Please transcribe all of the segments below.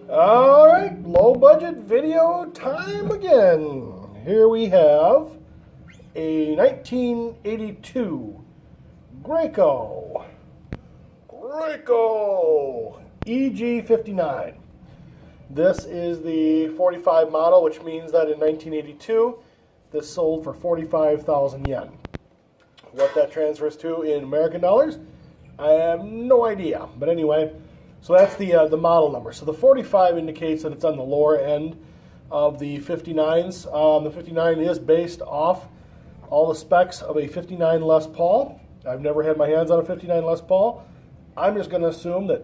Alright, low budget video time again. Here we have a 1982 Greco EG59. This is the 45 model, which means that in 1982, this sold for 45,000 yen. What that transfers to in American dollars, I have no idea. But anyway, so that's the model number. So the 45 indicates that it's on the lower end of the 59s. The 59 is based off all the specs of a 59 Les Paul. I've never had my hands on a 59 Les Paul. I'm just going to assume that,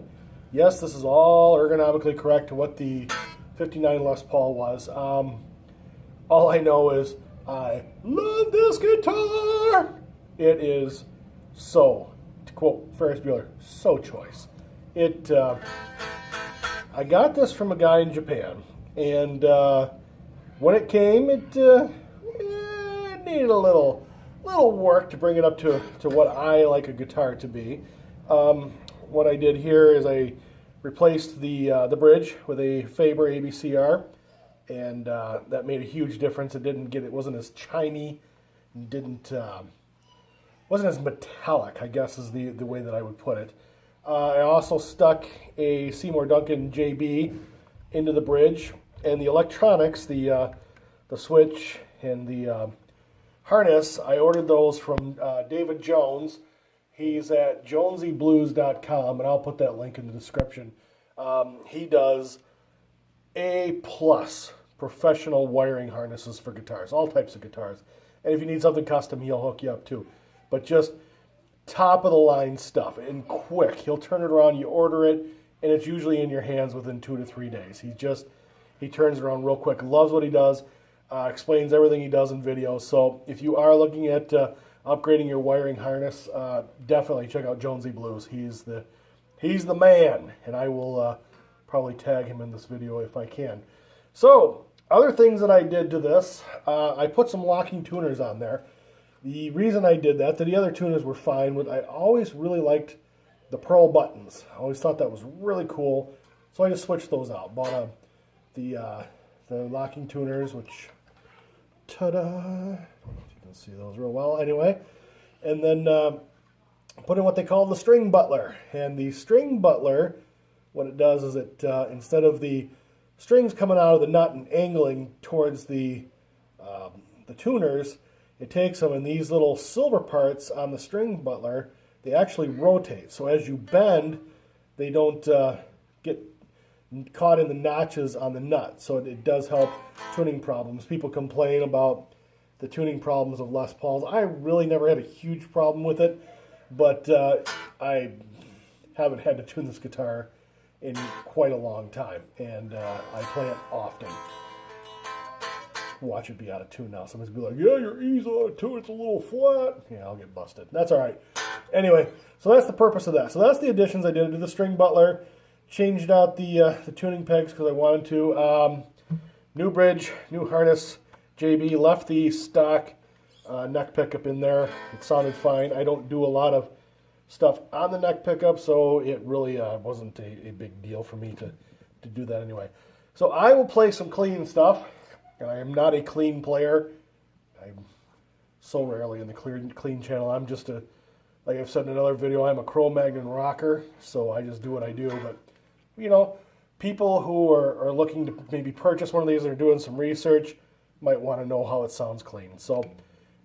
yes, this is all ergonomically correct to what the 59 Les Paul was. All I know is I love this guitar. It is so, to quote Ferris Bueller, so choice. I got this from a guy in Japan, and when it came, it needed a little work to bring it up to what I like a guitar to be. What I did here is I replaced the bridge with a Faber ABCR, and that made a huge difference. It wasn't as chiny, wasn't as metallic, I guess is the way that I would put it. I also stuck a Seymour Duncan JB into the bridge, and the electronics, the switch and the harness, I ordered those from David Jones. He's at JonesyBlues.com, and I'll put that link in the description. He does A+ professional wiring harnesses for guitars, all types of guitars. And if you need something custom, he'll hook you up too. But just top of the line stuff and quick. He'll turn it around, you order it, and it's usually in your hands within 2 to 3 days. He turns it around real quick, loves what he does, explains everything he does in videos. So if you are looking at upgrading your wiring harness, definitely check out JonesyBlues. He's the man, and I will probably tag him in this video if I can. So other things that I did to this, I put some locking tuners on there. The reason I did that, the other tuners were fine with, I always really liked the pearl buttons. I always thought that was really cool, so I just switched those out. Bought the locking tuners, which, ta-da! I don't know if you can see those real well. Anyway, and then put in what they call the string butler. And the string butler, what it does is it instead of the strings coming out of the nut and angling towards the tuners, it takes them, and these little silver parts on the string butler, they actually rotate. So as you bend, they don't get caught in the notches on the nut. So it does help tuning problems. People complain about the tuning problems of Les Pauls. I really never had a huge problem with it, but I haven't had to tune this guitar in quite a long time, and I play it often. Watch it be out of tune now. Somebody's be like, yeah, your E's out of tune, it's a little flat. Yeah, I'll get busted. That's all right. Anyway, so that's the purpose of that. So that's the additions I did. I did the string butler, changed out the tuning pegs because I wanted to. New bridge, new harness, JB, left the stock neck pickup in there. It sounded fine. I don't do a lot of stuff on the neck pickup, so it really wasn't a big deal for me to do that anyway. So I will play some clean stuff. I am not a clean player. I'm so rarely in the clean channel. I'm just like I've said in another video, I'm a Cro-Magnon rocker, so I just do what I do. But, you know, people who are looking to maybe purchase one of these or doing some research might want to know how it sounds clean. So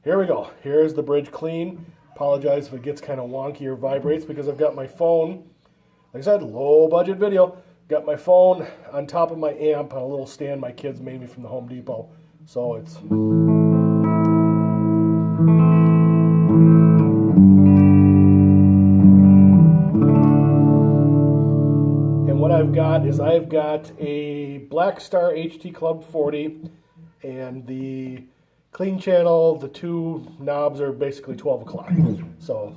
here we go. Here's the bridge clean. Apologize if it gets kind of wonky or vibrates because I've got my phone, like I said, low budget video. Got my phone on top of my amp on a little stand my kids made me from the Home Depot. So it's... And what I've got is I've got a Blackstar HT Club 40, and the clean channel, the two knobs are basically 12 o'clock. So...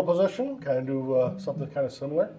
position, kind of do something kind of similar.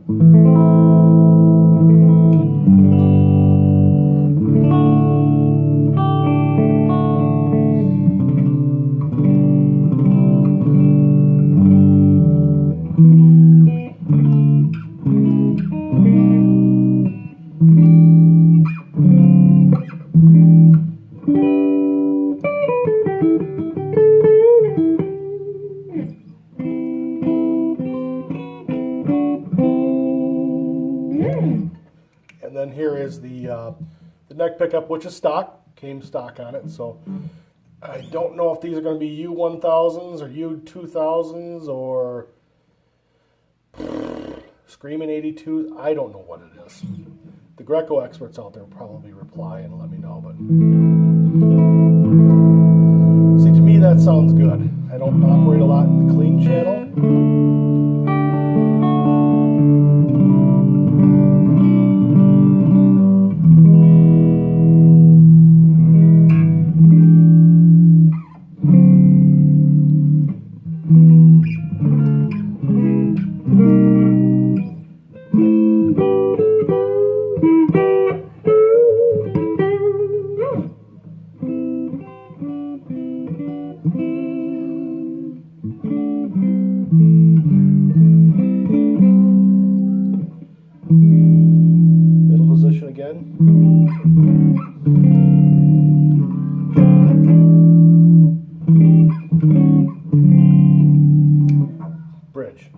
And then here is the neck pickup, which is stock, came stock on it. So I don't know if these are going to be U1000s or U2000s or Screaming 82s. I don't know what it is. The Greco experts out there will probably reply and let me know. But see, to me that sounds good. I don't operate a lot in the clean channel. Middle position again. Bridge.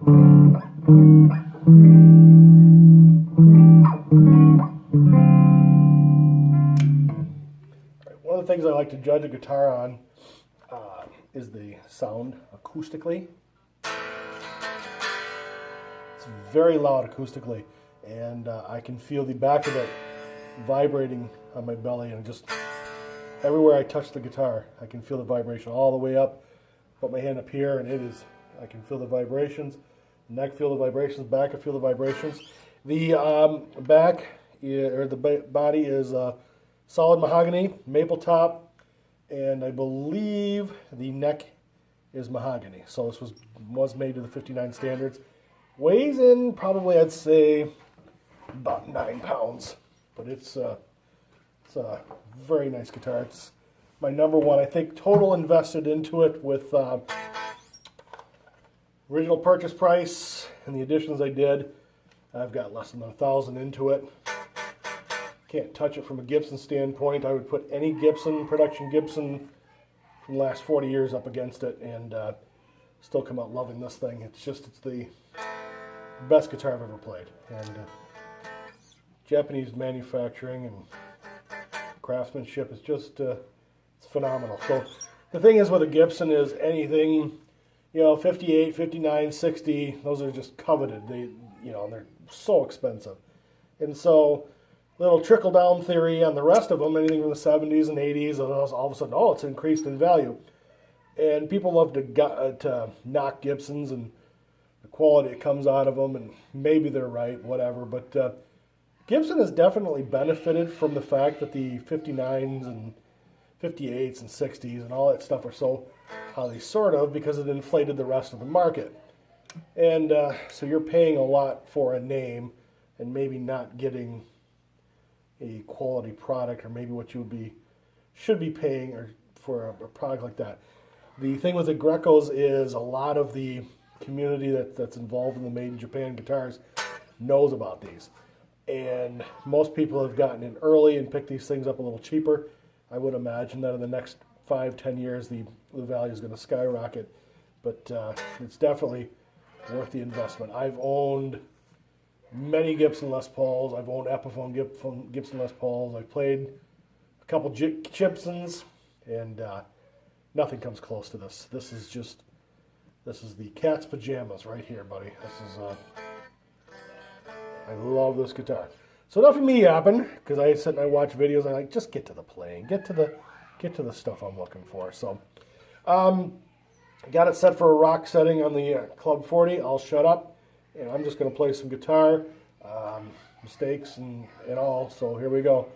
One of the things I like to judge a guitar on is the sound acoustically. It's very loud acoustically, and I can feel the back of it vibrating on my belly, and just everywhere I touch the guitar, I can feel the vibration all the way up. Put my hand up here, and I can feel the vibrations. Neck, feel the vibrations. Back, I feel the vibrations. The the body is solid mahogany, maple top, and I believe the neck is mahogany. So this was made to the 59 standards. Weighs in probably, I'd say, about 9 pounds, but it's a very nice guitar. It's my number one. I think total invested into it with original purchase price and the additions I did, I've got less than $1,000 into it. Can't touch it from a Gibson standpoint. I would put any production Gibson from the last 40 years up against it and still come out loving this thing. It's the best guitar I've ever played. And Japanese manufacturing and craftsmanship is just it's phenomenal. So the thing is with a Gibson is anything, 58, 59, 60, those are just coveted. They're so expensive. And so little trickle-down theory on the rest of them, anything from the 70s and 80s, all of a sudden, it's increased in value. And people love to knock Gibsons and the quality that comes out of them, and maybe they're right, whatever. But Gibson has definitely benefited from the fact that the 59s and 58s and 60s and all that stuff are so highly sort of, because it inflated the rest of the market. And so you're paying a lot for a name and maybe not getting a quality product, or maybe what you should be paying for a product like that. The thing with the Grecos is a lot of the community that's involved in the made in Japan guitars knows about these. And most people have gotten in early and picked these things up a little cheaper. I would imagine that in the next 5-10 years the value is going to skyrocket. But it's definitely worth the investment. I've owned many Gibson Les Pauls. I've owned Epiphone Gibson Les Pauls. I've played a couple Gibsons, and nothing comes close to this. This is the cat's pajamas right here, buddy. I love this guitar. So enough of me yapping, because I sit and I watch videos and I'm like, just get to the playing, get to the stuff I'm looking for. So I got it set for a rock setting on the Club 40. I'll shut up, and I'm just going to play some guitar, mistakes and all. So here we go.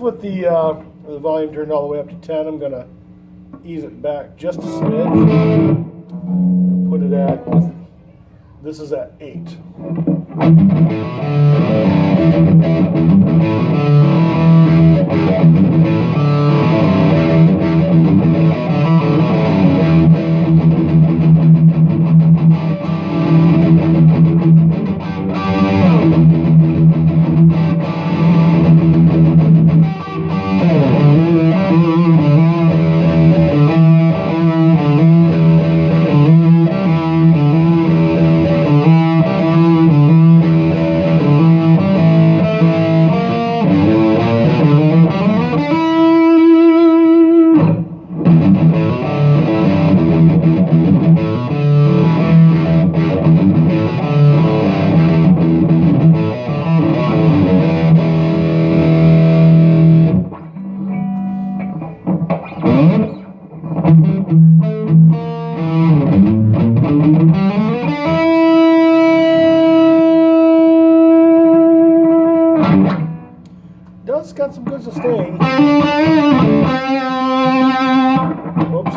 With the volume turned all the way up to 10, I'm going to ease it back just a smidge. Put it at, this is at 8. It's got some good sustain. Oops.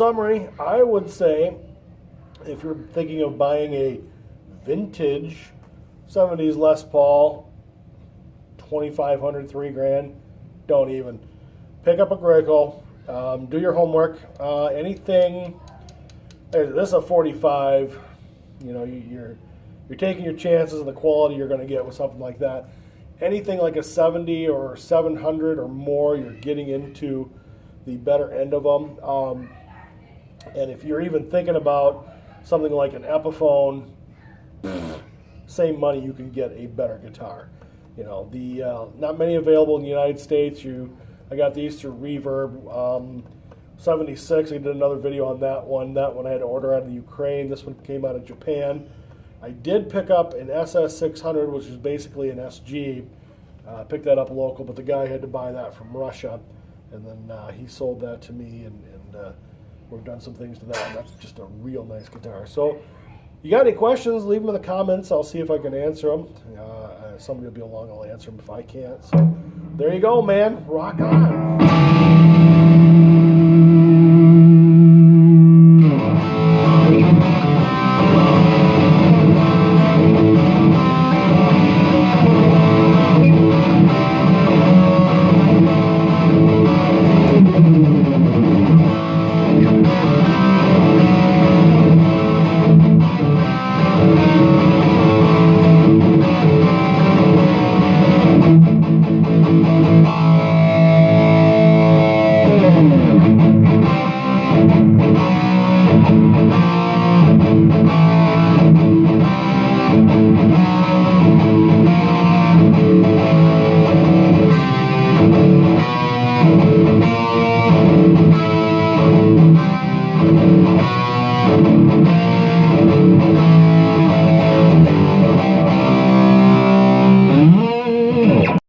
summary, I would say if you're thinking of buying a vintage 70s Les Paul, 2,500, $3,000, don't even. Pick up a Greco. Do your homework. Anything. This is a 45. You know, you're taking your chances of the quality you're going to get with something like that. Anything like a 70 or 700 or more, you're getting into the better end of them. And if you're even thinking about something like an Epiphone, same money you can get a better guitar. You know, the not many available in the United States. I got these through Reverb. 76, I did another video on that one. That one I had to order out of the Ukraine. This one came out of Japan. I did pick up an SS600, which is basically an SG. Picked that up local, but the guy had to buy that from Russia. And then he sold that to me, and we've done some things to that. And that's just a real nice guitar. So you got any questions, leave them in the comments. I'll see if I can answer them. Somebody will be along, I'll answer them if I can't. So there you go, man. Rock on.